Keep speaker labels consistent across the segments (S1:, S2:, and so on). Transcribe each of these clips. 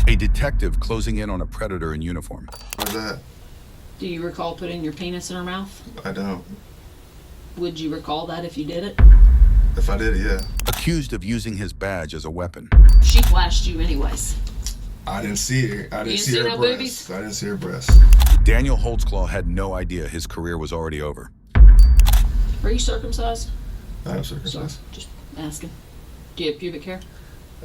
S1: A detective closing in on a predator in uniform.
S2: What's that?
S3: Do you recall putting your penis in her mouth?
S2: I don't.
S3: Would you recall that if you did it?
S2: If I did, yeah.
S1: Accused of using his badge as a weapon.
S3: She flashed you anyways.
S2: I didn't see her. I didn't see her
S3: no
S2: breasts.
S3: boobies?
S2: I didn't see her breasts.
S1: Daniel Holtzclaw had no idea his career was already over.
S3: Are you circumcised?
S2: I am circumcised.
S3: Just asking. Do you have pubic hair?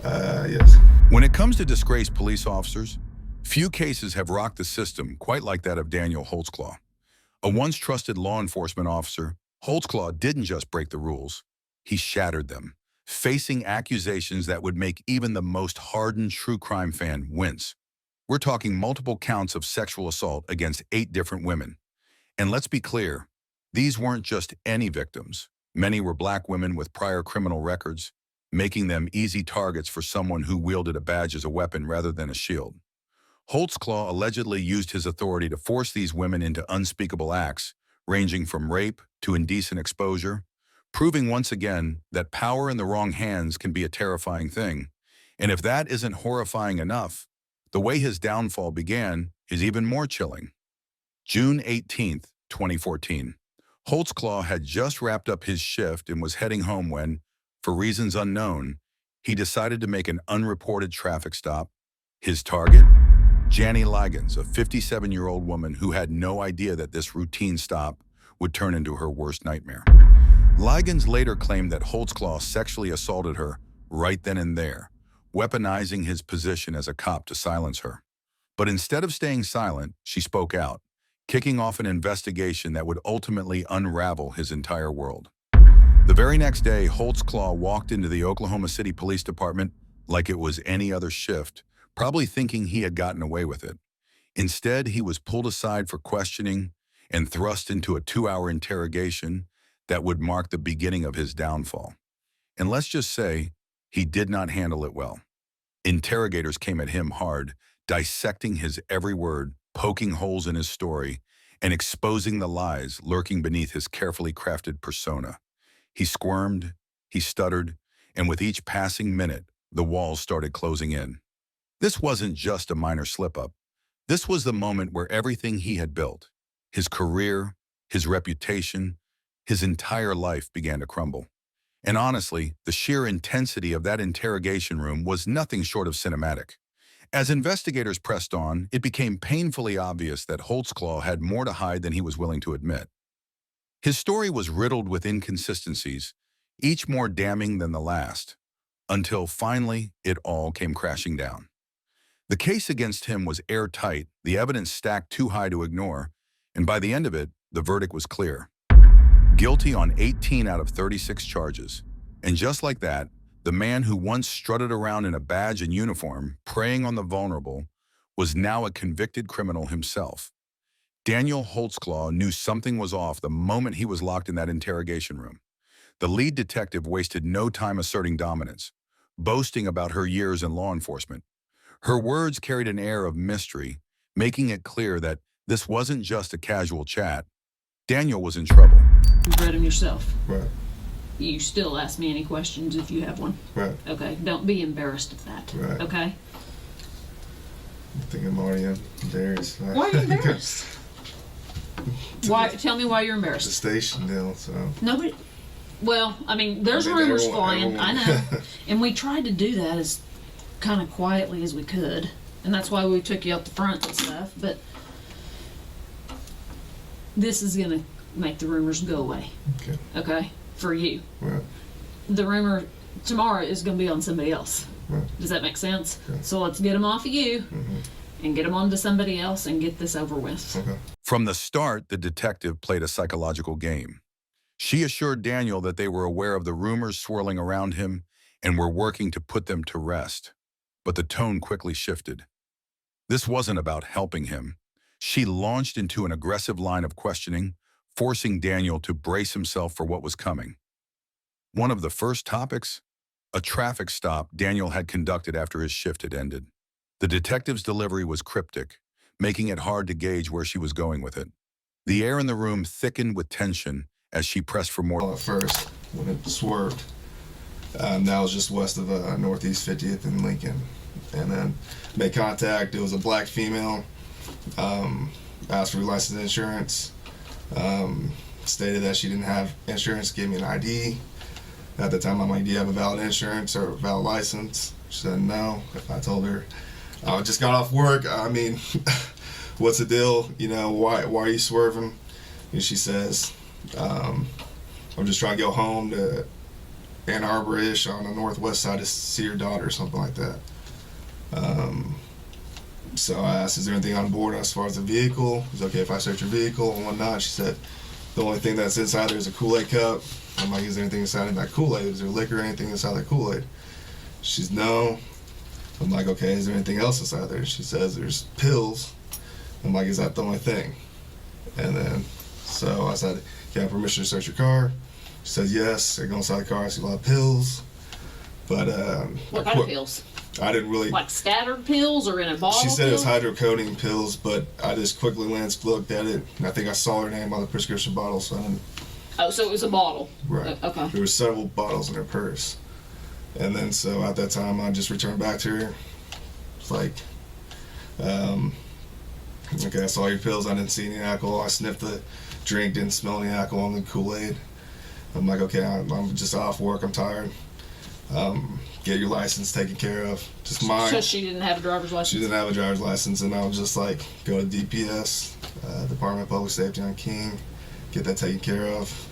S2: Yes.
S1: When it comes to disgraced police officers, few cases have rocked the system quite like that of Daniel Holtzclaw. A once trusted law enforcement officer, Holtzclaw didn't just break the rules, he shattered them, facing accusations that would make even the most hardened true crime fan wince. We're talking multiple counts of sexual assault against 8 different women. And let's be clear, these weren't just any victims. Many were black women with prior criminal records, making them easy targets for someone who wielded a badge as a weapon rather than a shield. Holtzclaw allegedly used his authority to force these women into unspeakable acts, ranging from rape to indecent exposure, proving once again that power in the wrong hands can be a terrifying thing. And if that isn't horrifying enough, the way his downfall began is even more chilling. June 18th, 2014. Holtzclaw had just wrapped up his shift and was heading home when, for reasons unknown, he decided to make an unreported traffic stop. His target? Jani Ligens, a 57-year-old woman who had no idea that this routine stop would turn into her worst nightmare. Ligens later claimed that Holtzclaw sexually assaulted her right then and there, weaponizing his position as a cop to silence her. But instead of staying silent, she spoke out, kicking off an investigation that would ultimately unravel his entire world. The very next day, Holtzclaw walked into the Oklahoma City Police Department like it was any other shift, probably thinking he had gotten away with it. Instead, he was pulled aside for questioning and thrust into a 2-hour interrogation that would mark the beginning of his downfall. And let's just say, he did not handle it well. Interrogators came at him hard, dissecting his every word, poking holes in his story, and exposing the lies lurking beneath his carefully crafted persona. He squirmed, he stuttered, and with each passing minute, the walls started closing in. This wasn't just a minor slip-up. This was the moment where everything he had built, his career, his reputation, his entire life began to crumble. And honestly, the sheer intensity of that interrogation room was nothing short of cinematic. As investigators pressed on, it became painfully obvious that Holtzclaw had more to hide than he was willing to admit. His story was riddled with inconsistencies, each more damning than the last, until finally it all came crashing down. The case against him was airtight, the evidence stacked too high to ignore, and by the end of it, the verdict was clear. Guilty on 18 out of 36 charges. And just like that, the man who once strutted around in a badge and uniform, preying on the vulnerable, was now a convicted criminal himself. Daniel Holtzclaw knew something was off the moment he was locked in that interrogation room. The lead detective wasted no time asserting dominance, boasting about her years in law enforcement. Her words carried an air of mystery, making it clear that this wasn't just a casual chat. Daniel was in trouble.
S3: You read them yourself.
S2: Right.
S3: You still ask me any questions if you have one.
S2: Right.
S3: Okay, don't be embarrassed of that.
S2: Right.
S3: Okay?
S2: I think I'm already embarrassed.
S3: Why are you embarrassed? Why? Tell me why you're
S2: The
S3: embarrassed.
S2: station deal, so.
S3: Nobody. Well, I mean, there's rumors flying. I know, and we tried to do that as kind of quietly as we could, and that's why we took you out the front and stuff. But this is gonna make the rumors go away.
S2: Okay.
S3: Okay, for you.
S2: Right.
S3: The rumor tomorrow is gonna be on somebody else.
S2: Right.
S3: Does that make sense?
S2: Okay.
S3: So let's get them off of you
S2: Mm-hmm.
S3: and get them onto somebody else and get this over with.
S2: Okay.
S1: From the start, the detective played a psychological game. She assured Daniel that they were aware of the rumors swirling around him and were working to put them to rest. But the tone quickly shifted. This wasn't about helping him. She launched into an aggressive line of questioning, forcing Daniel to brace himself for what was coming. One of the first topics? A traffic stop Daniel had conducted after his shift had ended. The detective's delivery was cryptic, making it hard to gauge where she was going with it. The air in the room thickened with tension as she pressed for more.
S2: At first, when it swerved, that was just west of Northeast 50th and Lincoln. and then made contact. It was a black female. Asked for license and insurance. Stated that she didn't have insurance. Gave me an ID. At the time, I'm like, do you have a valid insurance or a valid license? She said no. I told her, I just got off work. I mean, what's the deal? You know, why are you swerving? And she says, I'm just trying to go home to Ann Arbor-ish on the northwest side to see your daughter or something like that. So I asked, is there anything on board as far as the vehicle? Is it okay if I search your vehicle and whatnot? She said, the only thing that's inside there is a Kool-Aid cup. I'm like, is there anything inside of that Kool-Aid? Is there liquor or anything inside that Kool-Aid? She's no. I'm like, okay, is there anything else inside there? She says there's pills. I'm like, is that the only thing? And then, so I said, can I have permission to search your car? She said yes. I go inside the car, I see a lot of pills. But
S3: what kind of pills?
S2: I didn't really.
S3: Like scattered pills or in a bottle?
S2: She said
S3: pill?
S2: it was hydrocodone pills, but I just quickly looked at it, and I think I saw her name on the prescription bottle, so I didn't.
S3: Oh, so it was a bottle.
S2: Right.
S3: Okay.
S2: There were several bottles in her purse. And then, so at that time, I just returned back to her. It's like, okay, I saw your pills. I didn't see any alcohol. I sniffed the drink, didn't smell any alcohol in the Kool-Aid. I'm like, okay, I'm just off work. I'm tired. Get your license taken care of. Just mine.
S3: So she didn't have a driver's license?
S2: She didn't have a driver's license, and I was just like, go to DPS, Department of Public Safety on King, get that taken care of,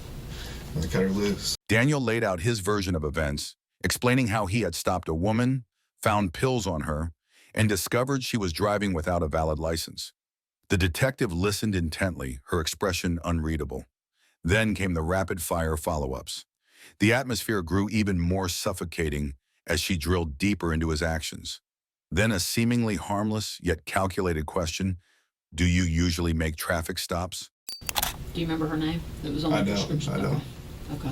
S2: and I cut her loose.
S1: Daniel laid out his version of events, explaining how he had stopped a woman, found pills on her, and discovered she was driving without a valid license. The detective listened intently, her expression unreadable. Then came the rapid-fire follow-ups. The atmosphere grew even more suffocating as she drilled deeper into his actions. Then a seemingly harmless yet calculated question: do you usually make traffic stops?
S3: Do you remember her name? It was on the prescription.
S2: I don't.
S3: Okay.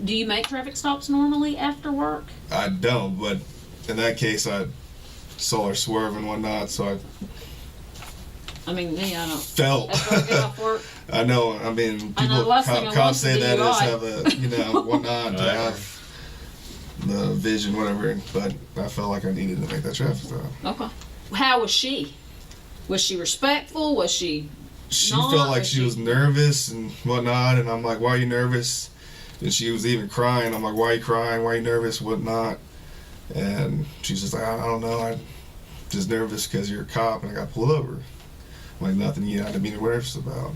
S3: Do you make traffic stops normally after work?
S2: I don't, but in that case, I saw her swerve and whatnot, so
S3: I mean, me, I don't.
S2: felt.
S3: After I get off work.
S2: I know. I mean,
S3: I know,
S2: people,
S3: the last thing I
S2: cops
S3: want
S2: say
S3: is a
S2: that is
S3: DUI.
S2: have a, whatnot, to have the vision, whatever. But I felt like I needed to make that traffic stop.
S3: Okay. How was she? Was she respectful? Was she?
S2: She
S3: not?
S2: felt like she was nervous and whatnot, and I'm like, why are you nervous? And she was even crying. I'm like, why are you crying? Why are you nervous? Whatnot? And she's just like, I don't know. I'm just nervous because you're a cop and I got pulled over. I'm like, nothing you had to be nervous about.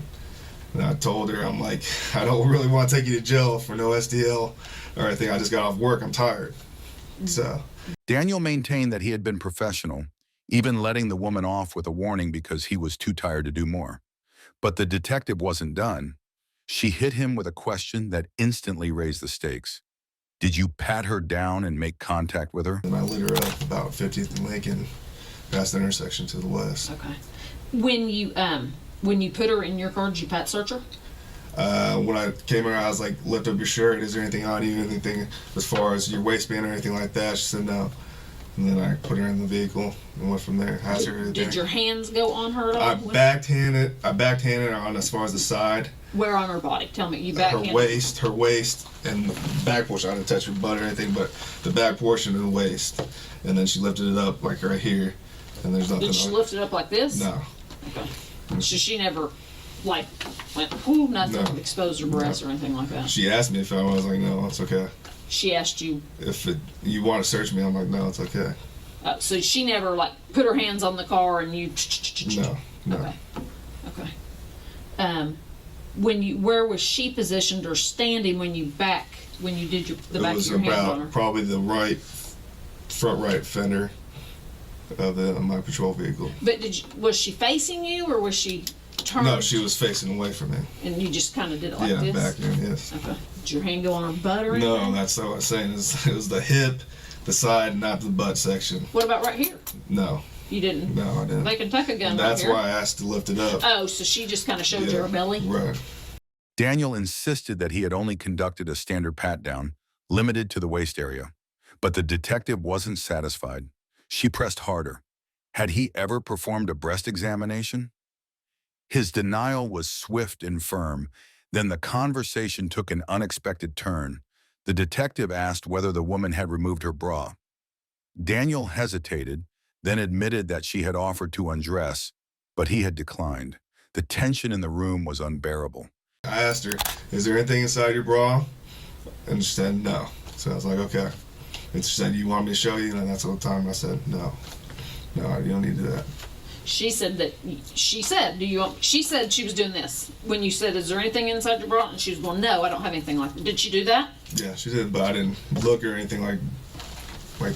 S2: And I told her, I'm like, I don't really want to take you to jail for no SDL or anything. I just got off work. I'm tired. So
S1: Daniel maintained that he had been professional, even letting the woman off with a warning because he was too tired to do more. But the detective wasn't done. She hit him with a question that instantly raised the stakes. Did you pat her down and make contact with her?
S2: and I lit her up about 50th and Lincoln, past the intersection to the west.
S3: Okay. When you put her in your car, did you pat search her?
S2: When I came around, I was like, lift up your shirt. Is there anything on you? Anything as far as your waistband or anything like that? She said no. And then I put her in the vehicle and went from there. Asked her everything.
S3: Did your hands go on her at all?
S2: I backhanded her on as far as the side.
S3: Where on her body? Tell me. You backhanded
S2: Her waist, and the back portion. I didn't touch her butt or anything, but the back portion of the waist. And then she lifted it up like right here, and there's nothing.
S3: Did she
S2: on
S3: lift it up like this?
S2: No.
S3: Okay. So she never, like, went, whoo, nothing,
S2: No.
S3: exposed her breasts or anything like that.
S2: She asked me if I was like, no, it's okay.
S3: She asked you.
S2: If you want to search me, I'm like, no, it's okay.
S3: So she never, like, put her hands on the car and you.
S2: No.
S3: Okay. Okay. Where was she positioned or standing when you did the back of your hand on her?
S2: Probably the front right fender of my patrol vehicle.
S3: But was she facing you or was she turned?
S2: No, she was facing away from me.
S3: And you just kind of did it like
S2: Yeah,
S3: this?
S2: back there, yes.
S3: Okay. Did your hand go on her butt or anything?
S2: No, that's what I was saying. It was the hip, the side, not the butt section.
S3: What about right here?
S2: No.
S3: You didn't?
S2: No, I didn't.
S3: They can tuck a gun
S2: And
S3: right
S2: that's
S3: here.
S2: why I asked to lift it up.
S3: Oh, so she just kind of showed you her belly?
S2: Right.
S1: Daniel insisted that he had only conducted a standard pat-down, limited to the waist area. But the detective wasn't satisfied. She pressed harder. Had he ever performed a breast examination? His denial was swift and firm. Then the conversation took an unexpected turn. The detective asked whether the woman had removed her bra. Daniel hesitated, then admitted that she had offered to undress, but he had declined. The tension in the room was unbearable.
S2: I asked her, is there anything inside your bra? And she said no. So I was like, okay. And she said, you want me to show you? And that's all the time I said, no. No, you don't need to do that.
S3: She said she said she was doing this. When you said, is there anything inside your bra? And she was going, no, I don't have anything like that. Did she do that?
S2: Yeah, she did, but I didn't look or anything like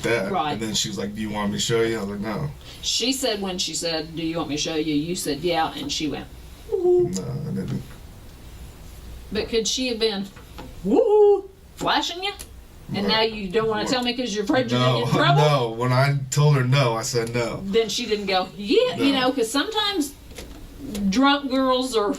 S2: that.
S3: Right.
S2: And then she was like, do you want me to show you? I was like, no.
S3: She said when she said, do you want me to show you? You said, yeah, and she went,
S2: No, I didn't.
S3: but could she have been, woo, flashing you? And now you don't want to tell me because you're afraid you're going to get in trouble?
S2: No, when I told her no, I said no.
S3: Then she didn't go, yeah,
S2: No.
S3: you know, because sometimes drunk girls are,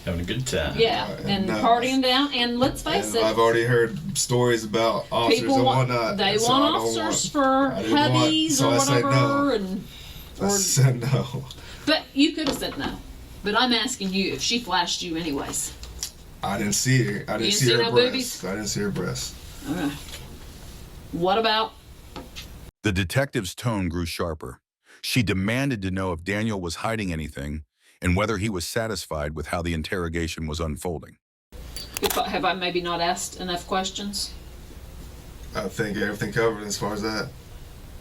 S4: Having a good time.
S3: yeah, and
S2: no.
S3: partying down. And let's face
S2: And
S3: it,
S2: I've already heard stories about officers
S3: people
S2: and
S3: want,
S2: whatnot.
S3: they
S2: so
S3: want
S2: I don't
S3: officers
S2: want-
S3: for
S2: I didn't want-
S3: hubbies
S2: so
S3: or
S2: I said
S3: whatever.
S2: no.
S3: And
S2: I said no.
S3: but you could have said no. But I'm asking you if she flashed you anyways.
S2: I didn't see her. I didn't
S3: didn't
S2: see
S3: see
S2: her
S3: no
S2: breast.
S3: boobies?
S2: I didn't see her breast.
S3: Okay. What about?
S1: The detective's tone grew sharper. She demanded to know if Daniel was hiding anything and whether he was satisfied with how the interrogation was unfolding.
S3: Have I maybe not asked enough questions?
S2: I think everything covered as far as that.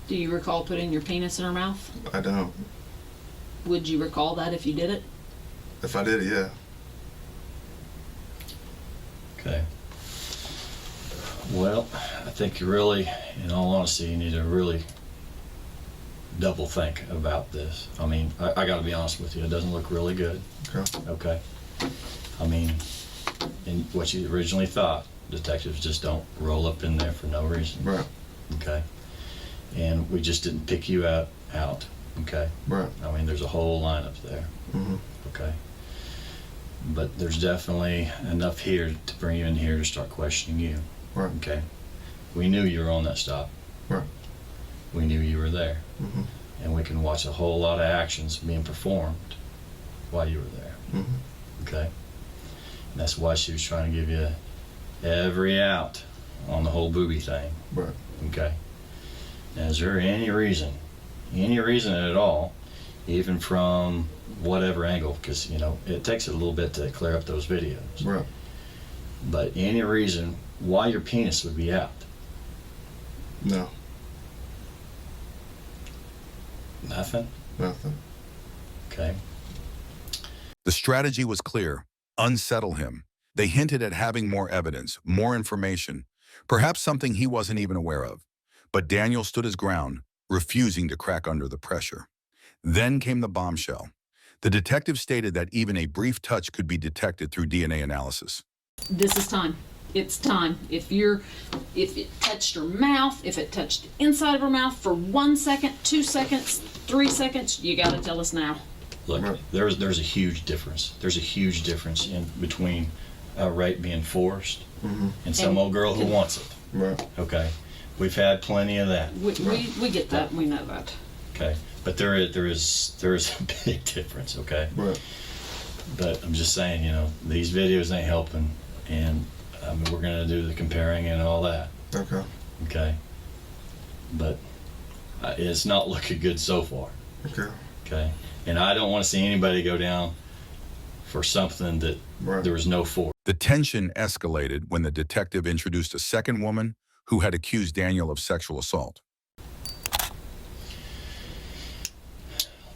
S3: Do you recall putting your penis in her mouth?
S2: I don't.
S3: Would you recall that if you did it?
S2: If I did it, yeah.
S4: Okay. Well, I think you really, in all honesty, you need to really double think about this. I mean, I got to be honest with you, it doesn't look really good.
S2: Okay.
S4: Okay. I mean, in what you originally thought, detectives just don't roll up in there for no reason.
S2: Right.
S4: Okay. And we just didn't pick you out. Okay.
S2: Right.
S4: I mean, there's a whole lineup there.
S2: Mhm.
S4: Okay. But there's definitely enough here to bring you in here to start questioning you.
S2: Right.
S4: Okay. We knew you were on that stop.
S2: Right.
S4: We knew you were there.
S2: Mhm.
S4: And we can watch a whole lot of actions being performed while you were there.
S2: Mhm.
S4: Okay. And that's why she was trying to give you every out on the whole booby thing.
S2: Right.
S4: Okay. Now, is there any reason at all, even from whatever angle, because, you know, it takes a little bit to clear up those videos,
S2: Right.
S4: but any reason why your penis would be out?
S2: No.
S4: Nothing?
S2: Nothing.
S4: Okay.
S1: The strategy was clear: unsettle him. They hinted at having more evidence, more information, perhaps something he wasn't even aware of. But Daniel stood his ground, refusing to crack under the pressure. Then came the bombshell. The detective stated that even a brief touch could be detected through DNA analysis.
S3: This is time. It's time. If it touched her mouth, if it touched the inside of her mouth for 1 second, 2 seconds, 3 seconds, you got to tell us now.
S4: Look,
S2: Right.
S4: there's a huge difference. There's a huge difference in between a rape being forced and some
S3: And-
S4: old girl who wants it.
S2: Right.
S4: Okay. We've had plenty of that.
S3: We get that. We know that.
S4: Okay. But there is a big difference. Okay.
S2: Right.
S4: But I'm just saying, you know, these videos ain't helping, and I mean, we're gonna do the comparing and all that.
S2: Okay.
S4: Okay. But it's not looking good so far.
S2: Okay.
S4: Okay. And I don't want to see anybody go down for something that
S2: Right.
S4: there was no force.
S1: The tension escalated when the detective introduced a second woman who had accused Daniel of sexual assault.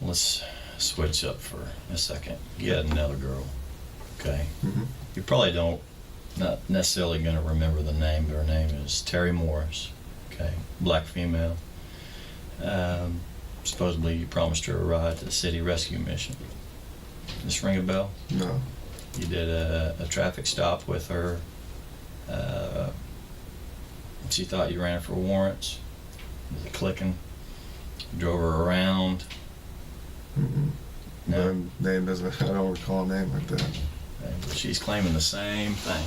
S4: Let's switch up for a second. You had another girl. Okay.
S2: Mhm.
S4: You probably not necessarily going to remember the name, but her name is Terry Morris. Okay. Black female. Supposedly you promised her a ride to the city rescue mission. This ring a bell?
S2: No.
S4: You did a traffic stop with her. She thought you ran her for warrants. With a clicking. Drove her around.
S2: Mm-mm.
S4: No.
S2: The name doesn't. I don't recall a name like that.
S4: But she's claiming the same thing.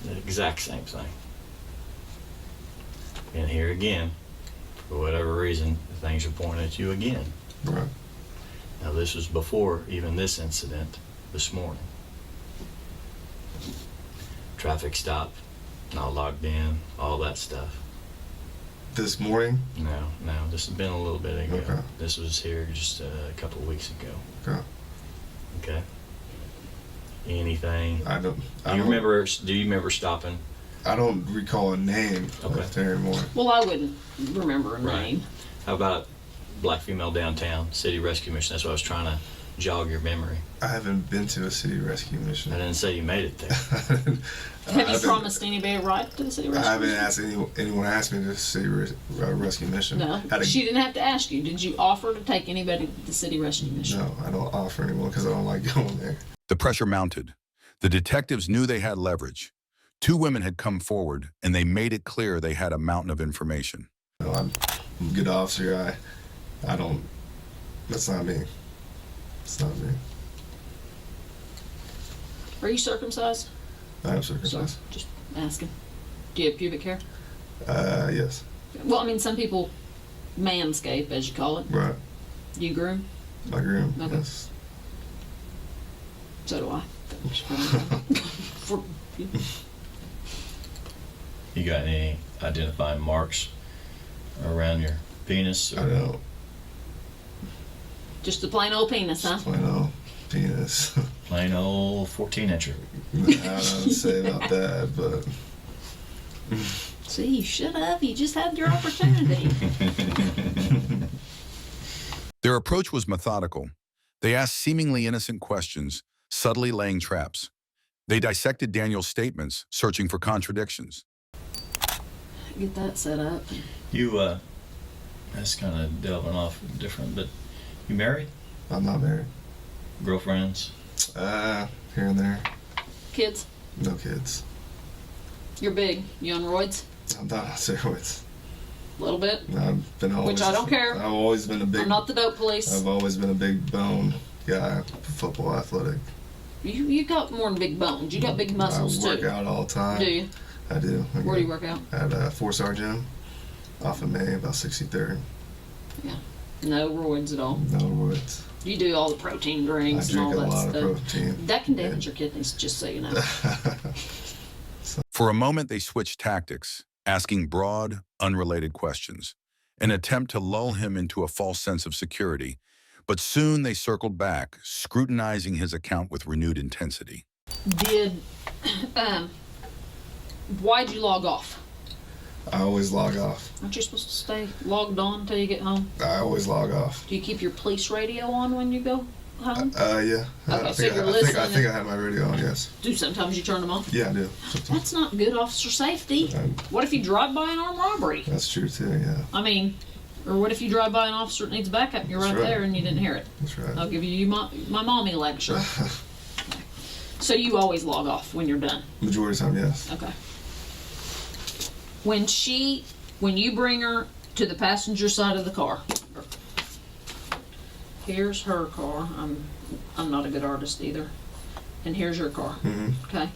S4: The exact same thing. And here again, for whatever reason, things are pointing at you again.
S2: Right.
S4: Now this was before even this incident this morning. Traffic stop, not logged in, all that stuff.
S2: This morning?
S4: No, this has been a little bit ago.
S2: Okay.
S4: This was here just a couple of weeks ago.
S2: Okay.
S4: Okay. Anything? Do you remember stopping?
S2: I don't recall a name of Terry Moore.
S3: Well, I wouldn't remember a name.
S4: How about black female downtown, city rescue mission? That's what I was trying to jog your memory.
S2: I haven't been to a city rescue mission.
S4: I didn't say you made it there.
S3: Have you promised anybody a ride to the city rescue
S2: I haven't
S3: mission?
S2: asked anyone asked me to the city rescue mission.
S3: No, she didn't have to ask you. Did you offer to take anybody to the city rescue mission?
S2: No, I don't offer anyone because I don't like going there.
S1: The pressure mounted. The detectives knew they had leverage. 2 women had come forward, and they made it clear they had a mountain of information.
S2: No, I'm a good officer. I don't. That's not me. It's not me.
S3: Are you circumcised?
S2: I am circumcised.
S3: Sorry, just asking. Do you have pubic hair?
S2: Yes.
S3: Well, I mean, some people manscape, as you call it.
S2: Right.
S3: You groom?
S2: I groom.
S3: Okay.
S2: Yes.
S3: So do I. For,
S4: You got any identifying marks around your penis?
S2: I don't.
S3: just a plain old penis, huh?
S2: Plain old penis.
S4: Plain old 14-incher.
S2: I don't know what to say about that, but
S3: See, you should have. You just had your opportunity.
S1: Their approach was methodical. They asked seemingly innocent questions, subtly laying traps. They dissected Daniel's statements, searching for contradictions.
S3: Get that set up.
S4: You, that's kind of delving off different, but you married?
S2: I'm not married.
S4: Girlfriends?
S2: Here and there.
S3: Kids,
S2: No kids.
S3: you're big. You on roids?
S2: I'm not on steroids.
S3: A little bit?
S2: I've been always.
S3: Which I don't care.
S2: I've always been a big.
S3: I'm not the dope police.
S2: I've always been a big bone guy. Football athletic.
S3: You got more than big bones. You got big muscles
S2: I work
S3: too.
S2: out all the time.
S3: Do you?
S2: I do.
S3: Where do you work out?
S2: At a 4-star gym, off of May, about 63rd.
S3: No roids at all.
S2: No woods.
S3: You do all the protein
S2: I
S3: drinks and all
S2: drink a
S3: that
S2: lot
S3: stuff.
S2: of protein.
S3: That can damage your kidneys, just so you know.
S1: For a moment, they switched tactics, asking broad, unrelated questions, an attempt to lull him into a false sense of security. But soon they circled back, scrutinizing his account with renewed intensity.
S3: Did, why'd you log off?
S2: I always log off.
S3: Aren't you supposed to stay logged on until you get home?
S2: I always log off.
S3: Do you keep your police radio on when you go home?
S2: Yeah.
S3: Okay,
S2: I
S3: so
S2: think
S3: you're
S2: I think
S3: listening.
S2: I had my radio on. Yes.
S3: Do sometimes you turn them off?
S2: Yeah, I do.
S3: That's not good officer safety. What if you drive by an armed robbery?
S2: That's true too. Yeah.
S3: I mean, or what if you drive by an officer that needs backup and you're right,
S2: That's right.
S3: there and you didn't hear it?
S2: That's right.
S3: I'll give you my mommy lecture. So you always log off when you're done?
S2: Majority of the time, yes.
S3: Okay. When you bring her to the passenger side of the car, here's her car. I'm not a good artist either. And here's your car.
S2: Mm-hmm.
S3: Okay.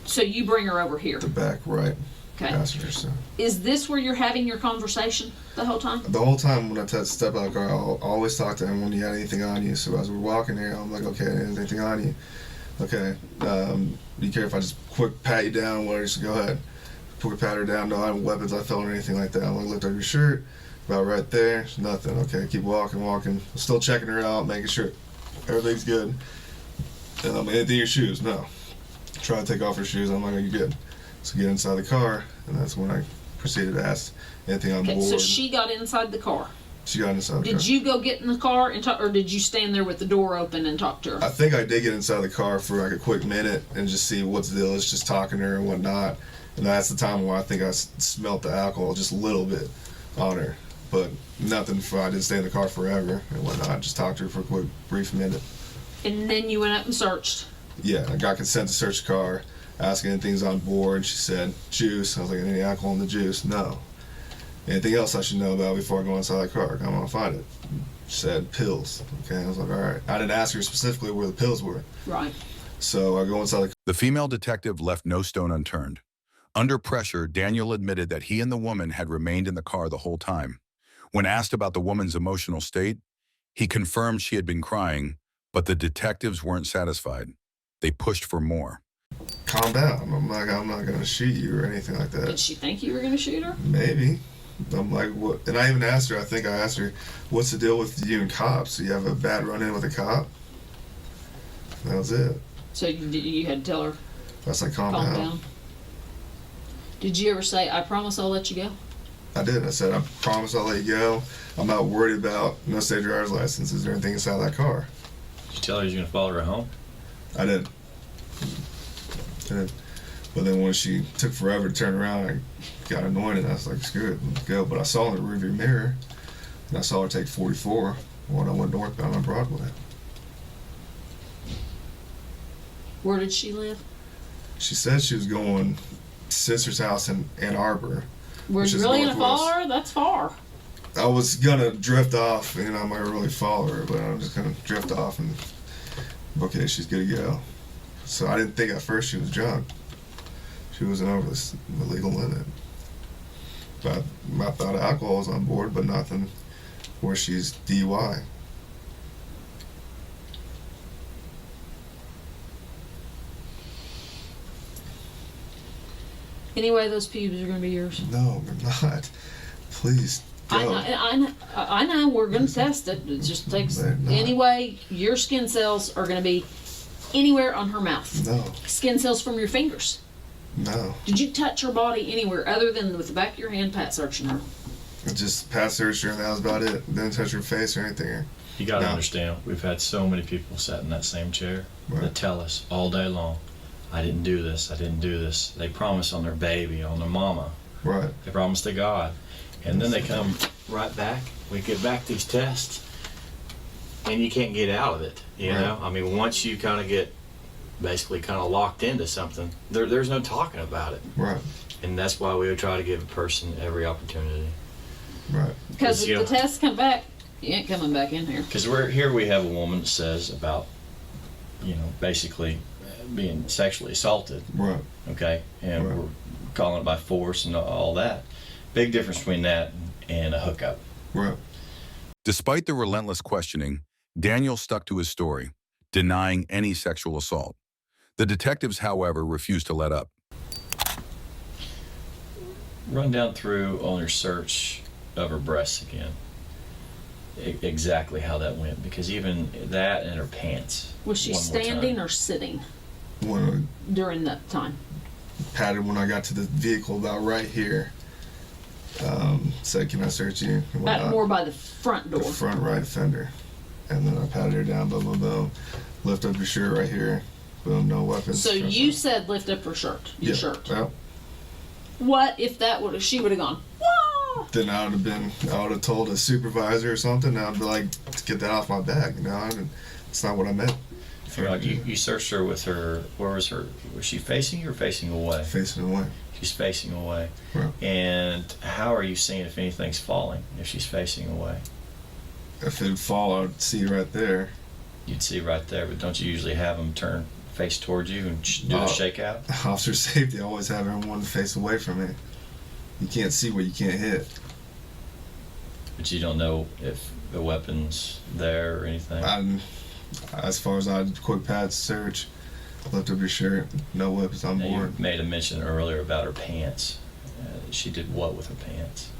S3: So you bring her over here.
S2: The back right
S3: Okay.
S2: passenger side.
S3: Is this where you're having your conversation the whole time?
S2: The whole time when I step out of the car, I'll always talk to him when you had anything on you. So as we're walking here, I'm like, okay, anything on you? Okay. Be careful. If I just quick pat you down, whatever, just go ahead. Quick pat her down. No, I have weapons I felt or anything like that. I'm like, looked at your shirt, about right there. Nothing. Okay, keep walking. Still checking her out, making sure everything's good. Anything in your shoes? No. Try to take off her shoes. I'm like, are you good? So get inside the car, and that's when I proceeded to ask anything on
S3: Okay,
S2: board.
S3: so she got inside the car.
S2: She got inside the car.
S3: Did you go get in the car and talk, or did you stand there with the door open and talk to her?
S2: I think I did get inside the car for like a quick minute and just see what's the deal is, just talking to her and whatnot. And that's the time where I think I smelt the alcohol just a little bit on her. But nothing for, I didn't stay in the car forever and whatnot. Just talked to her for a quick, brief minute.
S3: And then you went up and searched.
S2: Yeah, I got consent to search the car, asking anything's on board. She said, juice. I was like, any alcohol in the juice? No. Anything else I should know about before I go inside the car? I'm gonna find it. She said, pills. Okay, I was like, all right. I didn't ask her specifically where the pills were.
S3: Right.
S2: So I go inside the car.
S1: The female detective left no stone unturned. Under pressure, Daniel admitted that he and the woman had remained in the car the whole time. When asked about the woman's emotional state, he confirmed she had been crying, but the detectives weren't satisfied. They pushed for more.
S2: Calm down. I'm not gonna shoot you or anything like
S3: Did
S2: that.
S3: she think you were going to shoot her?
S2: Maybe. I'm like, what? And I even asked her, I think I asked her, what's the deal with you and cops? Do you have a bad run-in with a cop? And that was it.
S3: So you had to tell her,
S2: I was like, calm down.
S3: Did you ever say, I promise I'll let you go?
S2: I did. I said, I promise I'll let you go. I'm not worried about no state driver's licenses or anything inside that car.
S4: Did you tell her you're going to follow her home?
S2: I did. But then when she took forever to turn around, I got annoyed and I was like, screw it, let's go. But I saw in the rearview mirror, and I saw her take 44 when I went northbound on Broadway.
S3: Where did she live?
S2: She said she was going to sister's house in Ann Arbor.
S3: Were you really going to follow her? That's far.
S2: I was going to drift off, and I might really follow her, but I'm just going to drift off and, okay, she's good to go. So I didn't think at first she was drunk. She wasn't over the legal limit. But I thought alcohol was on board, but nothing where she's DUI.
S3: Anyway, those pubes are going to be yours.
S2: No, they're not. Please, go.
S3: I know. We're going to test it. It just takes... Anyway, your skin cells are going to be anywhere on her mouth.
S2: No.
S3: Skin cells from your fingers.
S2: No.
S3: Did you touch her body anywhere other than with the back of your hand pat searching her?
S2: Just pat searched her, and that was about it. Didn't touch her face or anything.
S4: You got to understand, we've had so many people sat in that same chair that tell us all day long, I didn't do this, I didn't do this. They promise on their baby, on their mama.
S2: Right.
S4: They promise to God. And then they come right back. We get back these tests, and you can't get out of it. You know? I mean, once you kind of get basically kind of locked into something, there's no talking about it.
S2: Right.
S4: And that's why we would try to give a person every opportunity.
S2: Right.
S3: Because if the tests come back, you ain't coming back in here.
S4: Because we have a woman that says about, basically being sexually assaulted.
S2: Right.
S4: Okay? And we're calling it by force and all that. Big difference between that and a hookup.
S2: Right.
S1: Despite the relentless questioning, Daniel stuck to his story, denying any sexual assault. The detectives, however, refused to let up.
S4: Run down through on your search of her breasts again. Exactly how that went, because even that and her pants.
S3: Was she standing or sitting during that time?
S2: Patted when I got to the vehicle about right here. Said, can I search you?
S3: More by the front door.
S2: The front right fender. And then I patted her down, boom, boom, boom. Lift up your shirt right here. Boom, no weapons.
S3: So you said lift up her shirt. Your shirt.
S2: Yep.
S3: What if she would have gone, whoa!
S2: Then I would have told a supervisor or something. I'd be like, get that off my back. It's not what I meant.
S4: You searched her with her, where was her, was she facing you or facing away?
S2: Facing away.
S4: She's facing away.
S2: Right.
S4: And how are you seeing if anything's falling, if she's facing away?
S2: If it'd fall, I'd see right there.
S4: You'd see right there, but don't you usually have them turn face towards you and do a shakeout?
S2: Officer safety, I always have everyone face away from me. You can't see what you can't hit.
S4: But you don't know if the weapon's there or anything?
S2: As far as I'd quick pat search, lift up your shirt, no weapons on board.
S4: You made a mention earlier about her pants. She did what with her pants?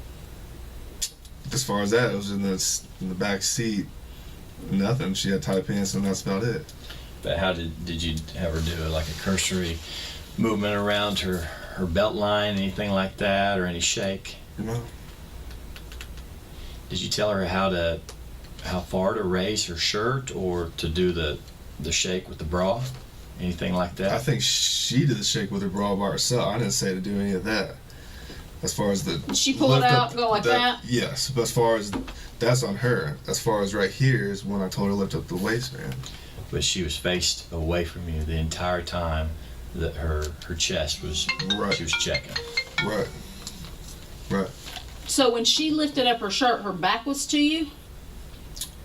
S2: As far as that, it was in the back seat. Nothing. She had tight pants, and that's about it.
S4: But how did you have her do like a cursory movement around her belt line, anything like that, or any shake?
S2: No.
S4: Did you tell her how far to raise her shirt or to do the shake with the bra? Anything like that?
S2: I think she did the shake with her bra by herself. I didn't say to do any of that. As far as
S3: Did she pull it out and go like that?
S2: Yes, but as far as that's on her. As far as right here is when I told her to lift up the waistband.
S4: But she was faced away from you the entire time that her chest was, she was checking.
S2: Right. Right.
S3: So when she lifted up her shirt, her back was to you?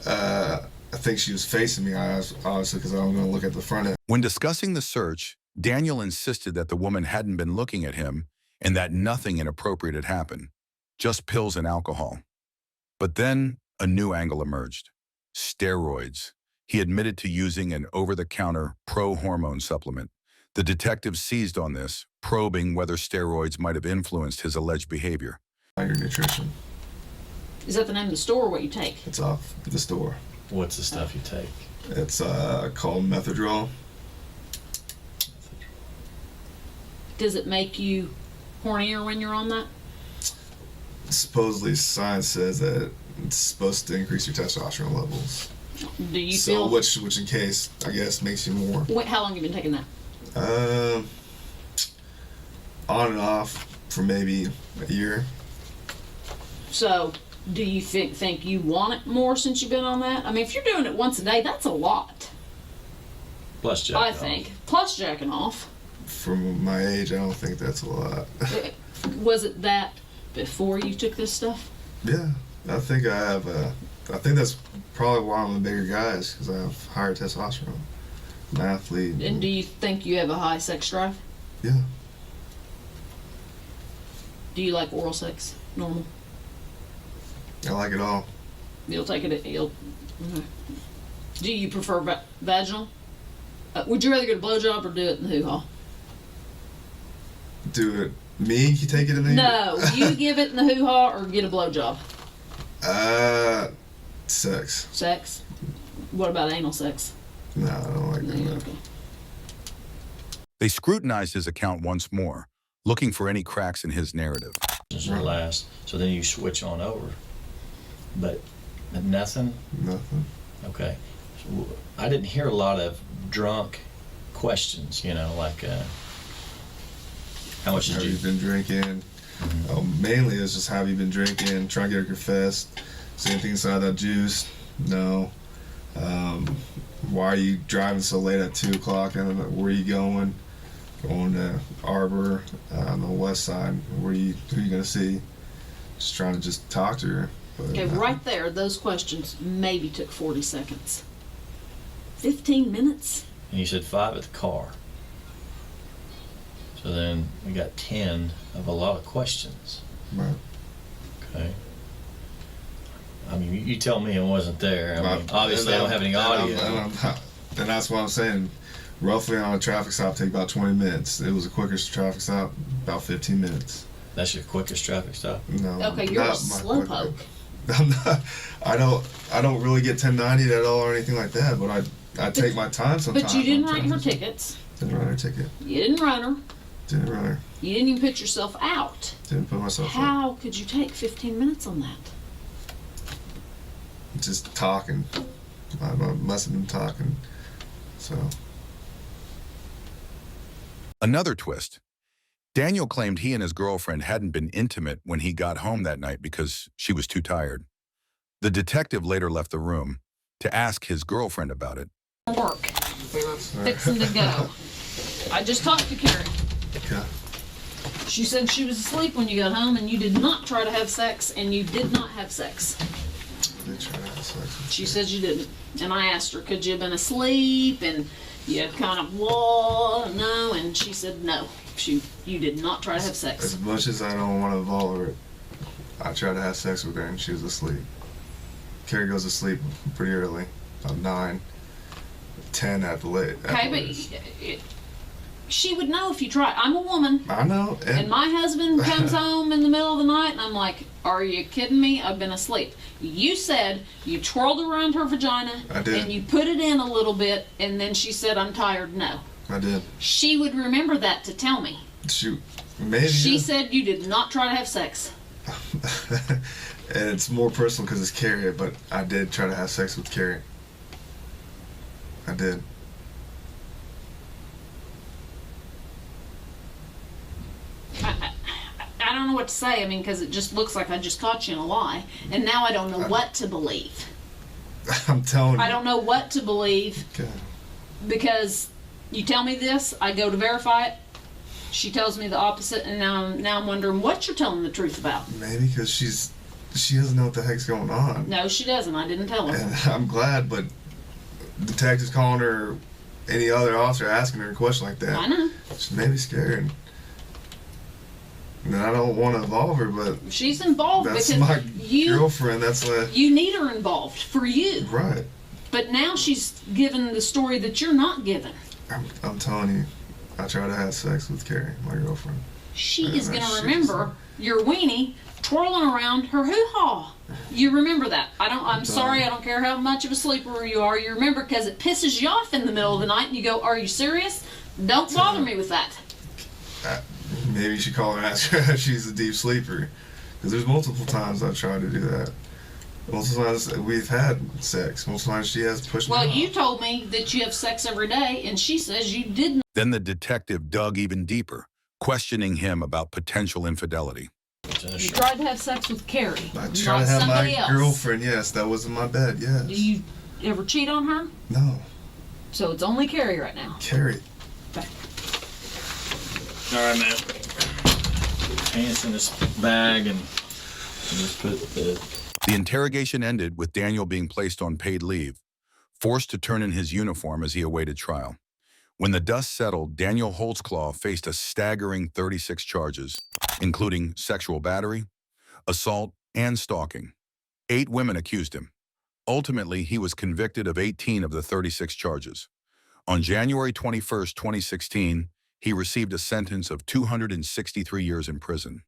S2: I think she was facing me, obviously, because I was going to look at the front end.
S1: When discussing the search, Daniel insisted that the woman hadn't been looking at him and that nothing inappropriate had happened, just pills and alcohol. But then a new angle emerged: steroids. He admitted to using an over-the-counter pro-hormone supplement. The detective seized on this, probing whether steroids might have influenced his alleged behavior.
S2: Tiger Nutrition.
S3: Is that the name of the store or what you take?
S2: It's off the store.
S4: What's the stuff you take?
S2: It's called Methadrol.
S3: Does it make you hornier when you're on that?
S2: Supposedly, science says that it's supposed to increase your testosterone levels.
S3: Do you
S2: So,
S3: feel...
S2: which in case, I guess, makes you more.
S3: Wait, how long have you been taking that?
S2: On and off for maybe a year.
S3: So, do you think you want it more since you've been on that? I mean, if you're doing it once a day, that's a lot.
S4: Plus jacking
S3: I
S4: off.
S3: think. Plus jacking off.
S2: For my age, I don't think that's a lot.
S3: Was it that before you took this stuff?
S2: Yeah, I think I have. I think that's probably why I'm a bigger guy, is because I have higher testosterone. I'm an athlete.
S3: And do you think you have a high sex drive?
S2: Yeah.
S3: Do you like oral sex? Normal?
S2: I like it all.
S3: You'll take it. Okay. Do you prefer vaginal? Would you rather get a blowjob or do it in the hoo-ha?
S2: Do it. Me? You take it in the...
S3: No, you give it in the hoo-ha or get a blowjob?
S2: Sex.
S3: Sex? What about anal sex?
S2: No, I don't like that.
S3: Yeah,
S2: No.
S3: okay.
S1: They scrutinized his account once more, looking for any cracks in his narrative.
S4: Or last. So then you switch on over. But nothing?
S2: Nothing.
S4: Okay. So I didn't hear a lot of drunk questions, you know, like how much did
S2: Have
S4: you...
S2: you been drinking? Mainly it's just have you been drinking, trying to get her confessed. Is anything inside that juice? No. Why are you driving so late at 2 o'clock? And where are you going? Going to Arbor on the west side. Who are you gonna see? Just trying to just talk to her. But
S3: Okay, right there, those questions maybe took 40 seconds. 15 minutes?
S4: And you said 5 at the car. So then we got 10 of a lot of questions.
S2: Right.
S4: Okay. I mean, you tell me I wasn't there. I mean,
S2: But-
S4: obviously I don't have any audio.
S2: And that's what I'm saying. Roughly on a traffic stop take about 20 minutes. It was the quickest traffic stop, about 15 minutes.
S4: That's your quickest traffic stop?
S2: No.
S3: Okay, you're a
S2: not my
S3: slowpoke.
S2: I'm not. I don't really get 1090 at all or anything like that. But I take my time sometimes.
S3: But you didn't write her tickets.
S2: Didn't write her ticket.
S3: You didn't run her.
S2: Didn't write her.
S3: You didn't even put yourself out.
S2: Didn't put myself up.
S3: How could you take 15 minutes on that?
S2: Just talking. I must have been talking. So.
S1: Another twist. Daniel claimed he and his girlfriend hadn't been intimate when he got home that night because she was too tired. The detective later left the room to ask his girlfriend about it.
S3: Work. We were fixing to go. I just talked to Carrie.
S2: Okay.
S3: She said she was asleep when you got home and you did not try to have sex and you did not have sex.
S2: Did try to have sex.
S3: She said you didn't. And I asked her, could you have been asleep? And you had kind of, whoa, no. And she said no. You did not try to have sex.
S2: As much as I don't want to involve her, I tried to have sex with her and she was asleep. Carrie goes to sleep pretty early, about 9, 10 at the late.
S3: Okay, but she would know if you tried. I'm a woman.
S2: I know.
S3: And my husband comes home in the middle of the night and I'm like, are you kidding me? I've been asleep. You said you twirled around her vagina
S2: I did.
S3: and you put it in a little bit and then she said, I'm tired. No.
S2: I did.
S3: She would remember that to tell me.
S2: Shoot. Maybe.
S3: She said you did not try to have sex.
S2: And it's more personal because it's Carrie, but I did try to have sex with Carrie. I did.
S3: I don't know what to say. I mean, because it just looks like I just caught you in a lie. And now I don't know what to believe.
S2: I'm telling you.
S3: I don't know what to believe
S2: Okay.
S3: because you tell me this, I go to verify it. She tells me the opposite, and now I'm wondering what you're telling the truth about.
S2: Maybe because she doesn't know what the heck's going on.
S3: No, she doesn't. I didn't tell her.
S2: And I'm glad, but detectives calling her, any other officer asking her a question like that.
S3: I know.
S2: She may be scared. And I don't want to involve her, but
S3: She's involved
S2: that's
S3: because
S2: my
S3: you
S2: girlfriend. That's like,
S3: you need her involved for you.
S2: right.
S3: But now she's given the story that you're not given.
S2: I'm telling you, I tried to have sex with Carrie, my girlfriend.
S3: She
S2: Yeah,
S3: is going
S2: that
S3: to
S2: shit
S3: remember your weenie twirling around her hoo-ha. You remember that. I'm sorry, I don't care how much of a sleeper you are. You remember because it pisses you off in the middle of the night and you go, are you serious? Don't bother me with that.
S2: Maybe you should call her and ask her if she's a deep sleeper. Because there's multiple times I've tried to do that. Multiple times we've had sex. Multiple times she has pushed me
S3: Well,
S2: off.
S3: you told me that you have sex every day, and she says you didn't.
S1: Then the detective dug even deeper, questioning him about potential infidelity.
S3: You tried to have sex with Carrie,
S2: I
S3: not
S2: tried to have
S3: somebody
S2: my
S3: else.
S2: girlfriend, yes. That was in my bed, yes.
S3: Do you ever cheat on her?
S2: No.
S3: So it's only Carrie right now.
S2: Carrie.
S3: Okay.
S4: All right, man. Pants in this bag and just put the.
S1: The interrogation ended with Daniel being placed on paid leave, forced to turn in his uniform as he awaited trial. When the dust settled, Daniel Holtzclaw faced a staggering 36 charges, including sexual battery, assault, and stalking. 8 women accused him. Ultimately, he was convicted of 18 of the 36 charges. On January 21, 2016, he received a sentence of 263 years in prison.